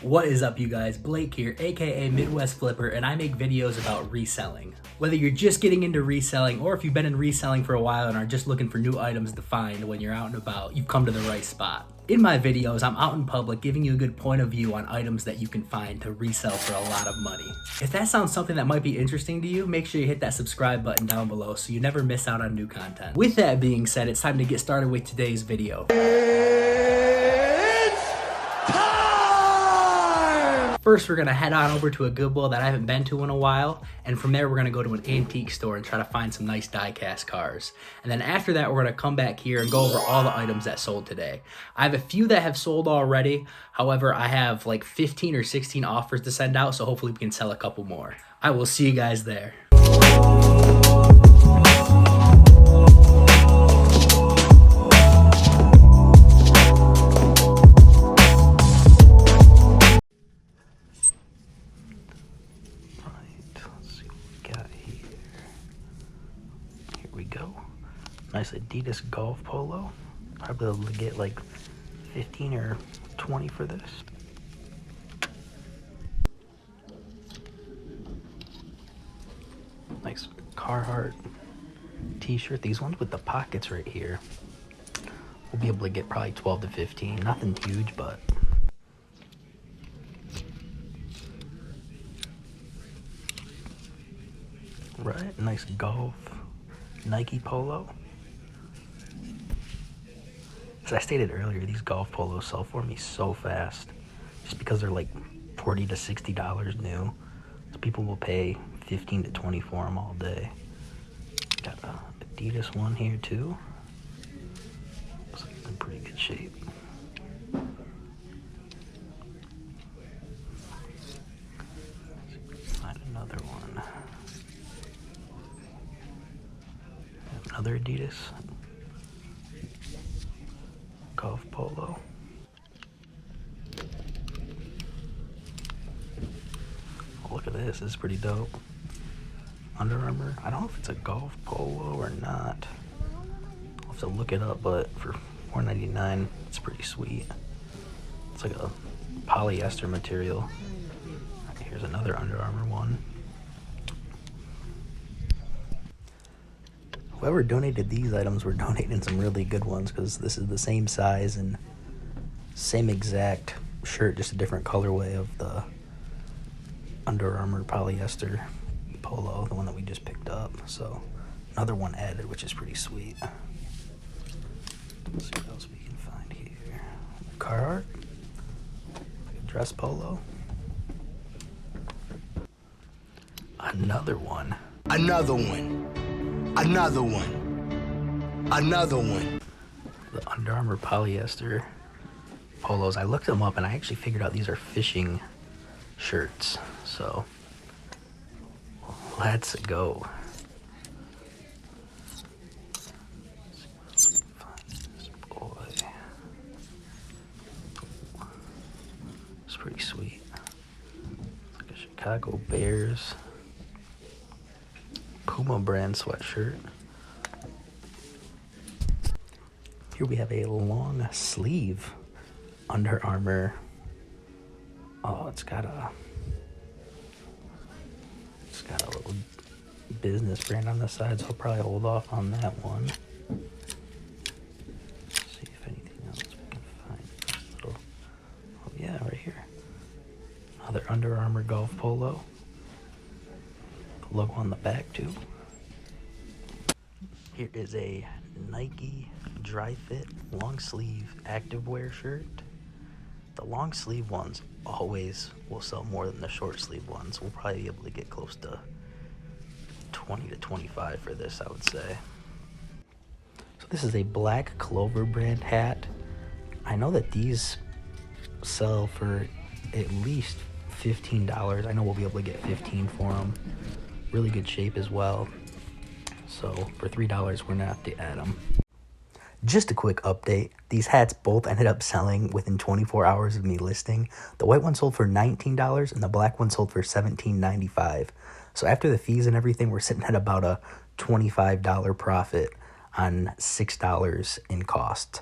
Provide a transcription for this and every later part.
What is up, you guys? Blake here, aka Midwest Flipper, and I make videos about reselling. Whether you're just getting into reselling or if you've been in reselling for a while and are just looking for new items to find when you're out and about, you've come to the right spot. In my videos, I'm out in public giving you a good point of view on items that you can find to resell for a lot of money. If that sounds something that might be interesting to you, make sure you hit that subscribe button down below so you never miss out on new content. With that being said, it's time to get started with today's video. First, we're gonna head on over to a Goodwill that I haven't been to in a while, and from there we're gonna go to an antique store and try to find some nice diecast cars. And then after that, we're gonna come back here and go over all the items that sold today. I have a few that have sold already, however, I have like 15 or 16 offers to send out, so hopefully we can sell a couple more. I will see you guys there. Nice Adidas golf polo. Probably able to get like 15 or 20 for this. Nice Carhartt t-shirt. These ones with the pockets right here. We'll be able to get probably 12 to 15. Nothing huge, but right. Nice golf Nike polo. As I stated earlier, these golf polos sell for me so fast just because they're like $40 to $60 new. So people will pay 15 to 20 for them all day. Got a Adidas one here too. Looks like it's in pretty good shape. Find another one. Another Adidas golf polo. Oh, look at this. This is pretty dope. Under Armour. I don't know if it's a golf polo or not. I'll have to look it up, but for $4.99, it's pretty sweet. It's like a polyester material. Right, here's another Under Armour one. Whoever donated these items were donating some really good ones because this is the same size and same exact shirt, just a different colorway of the Under Armour polyester polo, the one that we just picked up. So another one added, which is pretty sweet. Let's see what else we can find here. Carhartt, like a dress polo. Another one. Another one. Another one. Another one. The Under Armour polyester polos. I looked them up and I actually figured out these are fishing shirts. So let's go. Find this boy. It's pretty sweet. It's like a Chicago Bears Puma brand sweatshirt. Here we have a long sleeve Under Armour. Oh, it's got a little business brand on the side, so I'll probably hold off on that one. Let's see if anything else we can find. Oh yeah, right here. Another Under Armour golf polo. Logo on the back too. Here is a Nike dry fit long sleeve activewear shirt. The long sleeve ones always will sell more than the short sleeve ones. We'll probably be able to get close to 20 to 25 for this, I would say. So this is a Black Clover brand hat. I know that these sell for at least $15. I know we'll be able to get 15 for them. Really good shape as well. So for $3, we're gonna have to add them. Just a quick update. These hats both ended up selling within 24 hours of me listing. The white one sold for $19 and the black one sold for $17.95. So after the fees and everything, we're sitting at about a $25 profit on $6 in cost.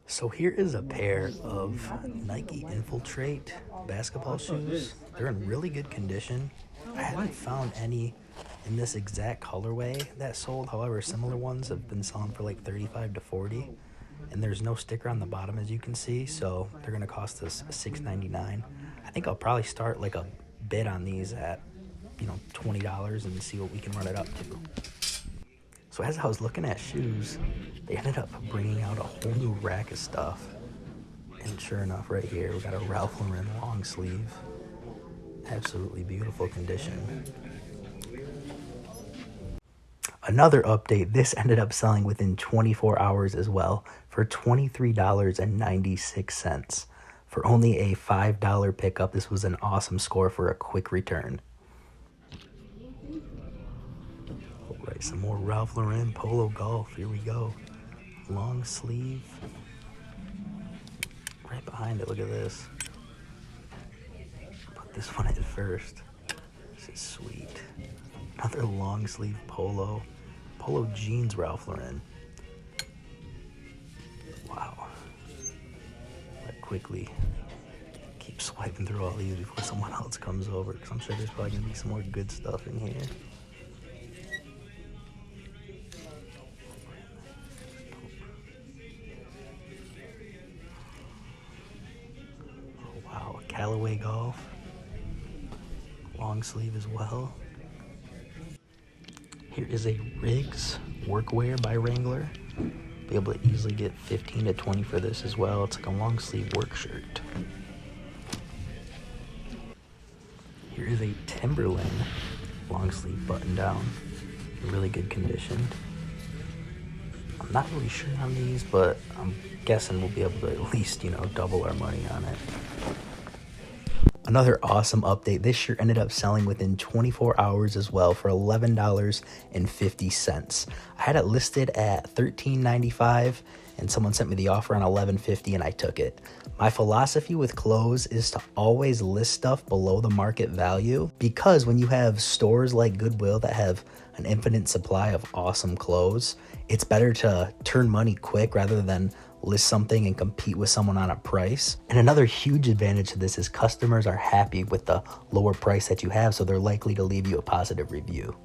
So here is a pair of Nike Infiltrate basketball shoes. They're in really good condition. I haven't found any in this exact colorway that sold. However, similar ones have been selling for like 35 to 40. And there's no sticker on the bottom, as you can see, so they're gonna cost us $6.99. I think I'll probably start like a bid on these at, $20 and see what we can run it up to. So as I was looking at shoes, they ended up bringing out a whole new rack of stuff. And sure enough, right here, we got a Ralph Lauren long sleeve. Absolutely beautiful condition. Another update, this ended up selling within 24 hours as well for $23.96. For only a $5 pickup, this was an awesome score for a quick return. All right, some more Ralph Lauren Polo Golf. Here we go. Long sleeve. Right behind it, look at this. Put this one in first. This is sweet. Another long sleeve Polo jeans Ralph Lauren. Wow. I quickly keep swiping through all these before someone else comes over, because I'm sure there's probably going to be some more good stuff in here. Oh, wow. Callaway Golf. Long sleeve as well. Here is a Riggs workwear by Wrangler. Be able to easily get 15 to 20 for this as well. It's like a long sleeve work shirt. Here is a Timberland long sleeve button down. In really good condition. I'm not really sure on these, but I'm guessing we'll be able to at least, double our money on it. Another awesome update. This shirt ended up selling within 24 hours as well for $11.50. I had it listed at $13.95 and someone sent me the offer on $11.50 and I took it. My philosophy with clothes is to always list stuff below the market value, because when you have stores like Goodwill that have an infinite supply of awesome clothes, it's better to turn money quick rather than list something and compete with someone on a price. And another huge advantage to this is customers are happy with the lower price that you have, so they're likely to leave you a positive review.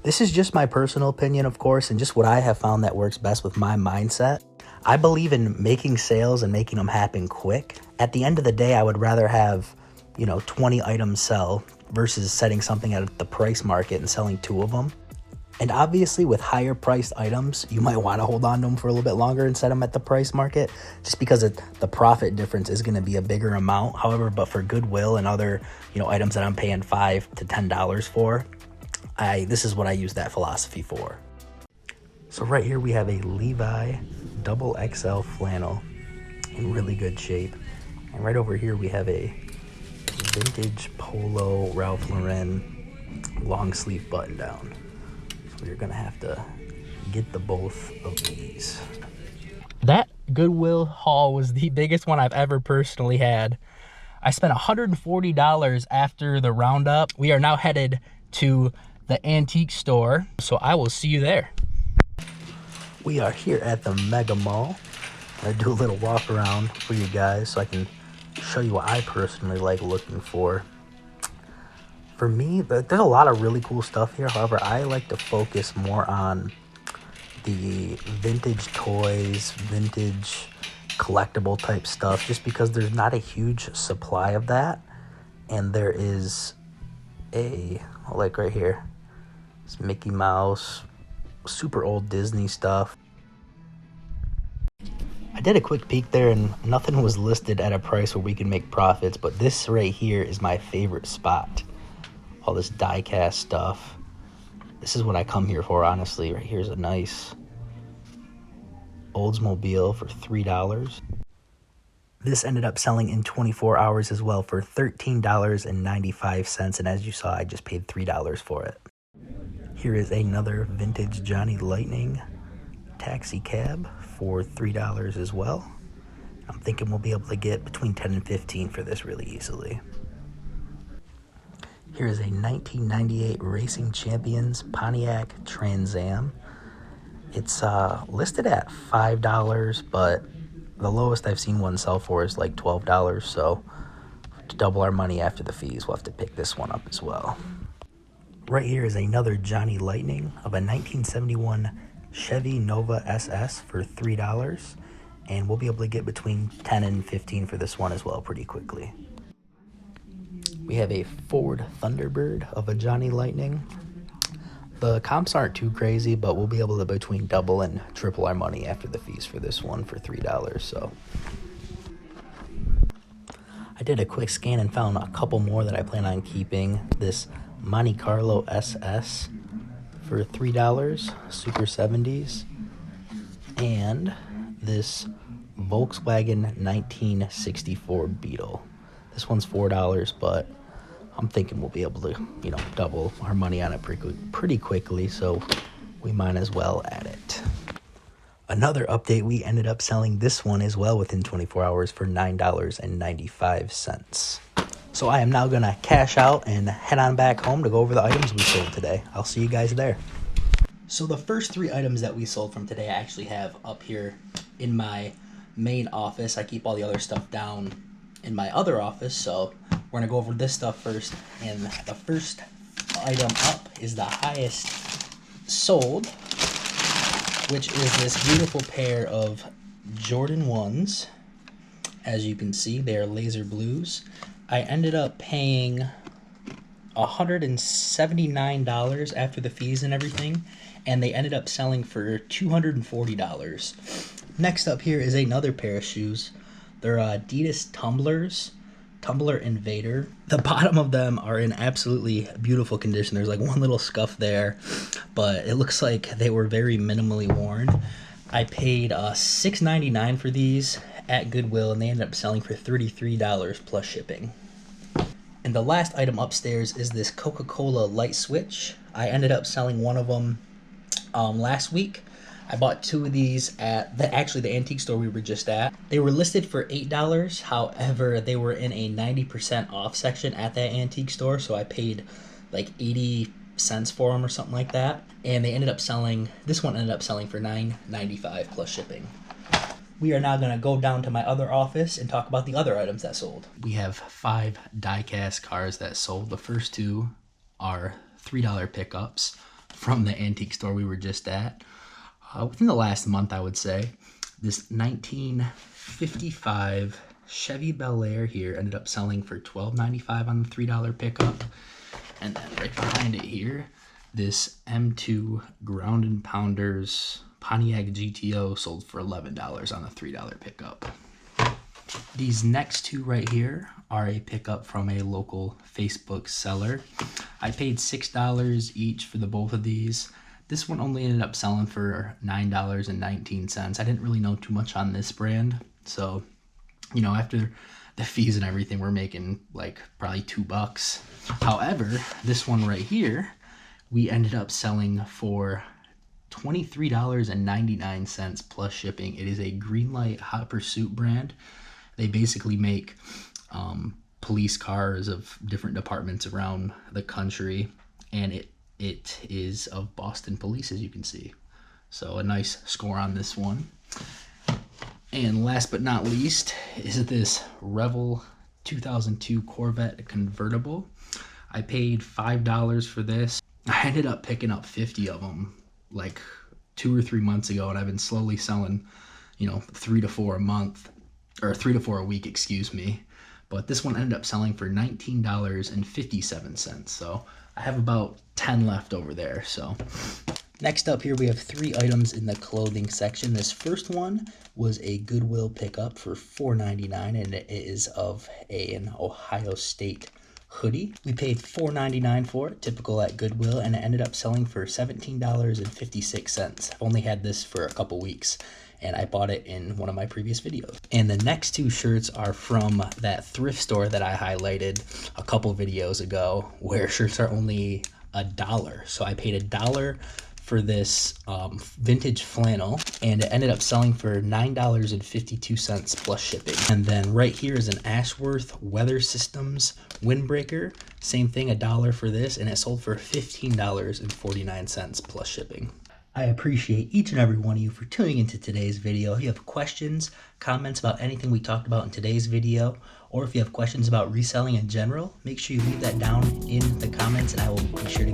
This is just my personal opinion, of course, and just what I have found that works best with my mindset. I believe in making sales and making them happen quick. At the end of the day, I would rather have, 20 items sell versus setting something at the price market and selling 2 of them. And obviously with higher priced items, you might want to hold on to them for a little bit longer and set them at the price market, just because the profit difference is going to be a bigger amount. However, but for Goodwill and other, items that I'm paying $5 to $10 for, this is what I use that philosophy for. So right here we have a Levi double XL flannel in really good shape. And right over here we have a vintage Polo Ralph Lauren long sleeve button down. You're gonna have to get the both of these. That Goodwill haul was the biggest one I've ever personally had. I spent $140 after the roundup. We are now headed to the antique store, so I will see you there. We are here at the Mega Mall. I'm gonna do a little walk around for you guys so I can show you what I personally like looking for. For me, there's a lot of really cool stuff here. However, I like to focus more on the vintage toys, vintage collectible type stuff, just because there's not a huge supply of that. And there is like right here, it's Mickey Mouse, super old Disney stuff. I did a quick peek there and nothing was listed at a price where we can make profits, but this right here is my favorite spot. All this diecast stuff. This is what I come here for, honestly. Right here's a nice Oldsmobile for $3. This ended up selling in 24 hours as well for $13.95. And as you saw, I just paid $3 for it. Here is another vintage Johnny Lightning taxi cab for $3 as well. I'm thinking we'll be able to get between 10 and 15 for this really easily. Here is a 1998 Racing Champions Pontiac Trans Am. It's listed at $5, but The lowest I've seen one sell for is like $12, so to double our money after the fees, we'll have to pick this one up as well. Right here is another Johnny Lightning of a 1971 Chevy Nova SS for $3, and we'll be able to get between 10 and 15 for this one as well pretty quickly. We have a Ford Thunderbird of a Johnny Lightning. The comps aren't too crazy, but we'll be able to between double and triple our money after the fees for this one for $3. So I did a quick scan and found a couple more that I plan on keeping. This Monte Carlo SS for $3, Super 70s, and this Volkswagen 1964 Beetle. This one's $4, but I'm thinking we'll be able to, double our money on it pretty quickly, so we might as well add it. Another update, we ended up selling this one as well within 24 hours for $9.95. So I am now going to cash out and head on back home to go over the items we sold today. I'll see you guys there. So the first 3 items that we sold from today I actually have up here in my main office. I keep all the other stuff down in my other office, so we're going to go over this stuff first. And the first item up is the highest sold, which is this beautiful pair of Jordan 1s. As you can see, they are laser blues. I ended up paying $179 after the fees and everything, and they ended up selling for $240. Next up here is another pair of shoes. They're Adidas Tumbler Invader. The bottom of them are in absolutely beautiful condition. There's like one little scuff there, but it looks like they were very minimally worn. I paid $6.99 for these at Goodwill, and they ended up selling for $33 plus shipping. And the last item upstairs is this Coca-Cola light switch. I ended up selling one of them last week. I bought 2 of these at the antique store we were just at. They were listed for $8. However, they were in a 90% off section at that antique store, so I paid like 80 cents for them or something like that. And this one ended up selling for $9.95 plus shipping. We are now going to go down to my other office and talk about the other items that sold. We have 5 Diecast Cars that sold. The first 2 are $3 pickups from the antique store we were just at. Within the last month, I would say. This 1955 Chevy Bel Air here ended up selling for $12.95 on the $3 pickup. And then right behind it here, this M2 Ground and Pounders Pontiac GTO sold for $11 on a $3 pickup. These next 2 right here are a pickup from a local Facebook seller. I paid $6 each for the both of these. This one only ended up selling for $9.19. I didn't really know too much on this brand, so after the fees and everything, we're making like probably $2. However, this one right here, we ended up selling for $23.99 plus shipping. It is a Greenlight Hot Pursuit brand. They basically make police cars of different departments around the country, and it is of Boston Police, as you can see. So a nice score on this one. And last but not least is this Revel 2002 Corvette Convertible. I paid $5 for this. I ended up picking up 50 of them like 2 or 3 months ago, and I've been slowly selling, 3 to 4 a month, or 3 to 4 a week, excuse me. But this one ended up selling for $19.57. So I have about 10 left over there. So next up here, we have 3 items in the clothing section. This first one was a Goodwill pickup for $4.99, and it is of an Ohio State hoodie. We paid $4.99 for it, typical at Goodwill, and it ended up selling for $17.56. I've only had this for a couple weeks, and I bought it in one of my previous videos. And the next 2 shirts are from that thrift store that I highlighted a couple videos ago, where shirts are only $1. So I paid $1 for this vintage flannel, and it ended up selling for $9.52 plus shipping. And then right here is an Ashworth Weather Systems windbreaker. Same thing, $1 for this, and it sold for $15.49 plus shipping. I appreciate each and every one of you for tuning into today's video. If you have questions, comments about anything we talked about in today's video, or if you have questions about reselling in general, make sure you leave that down in the comments and I will be sure to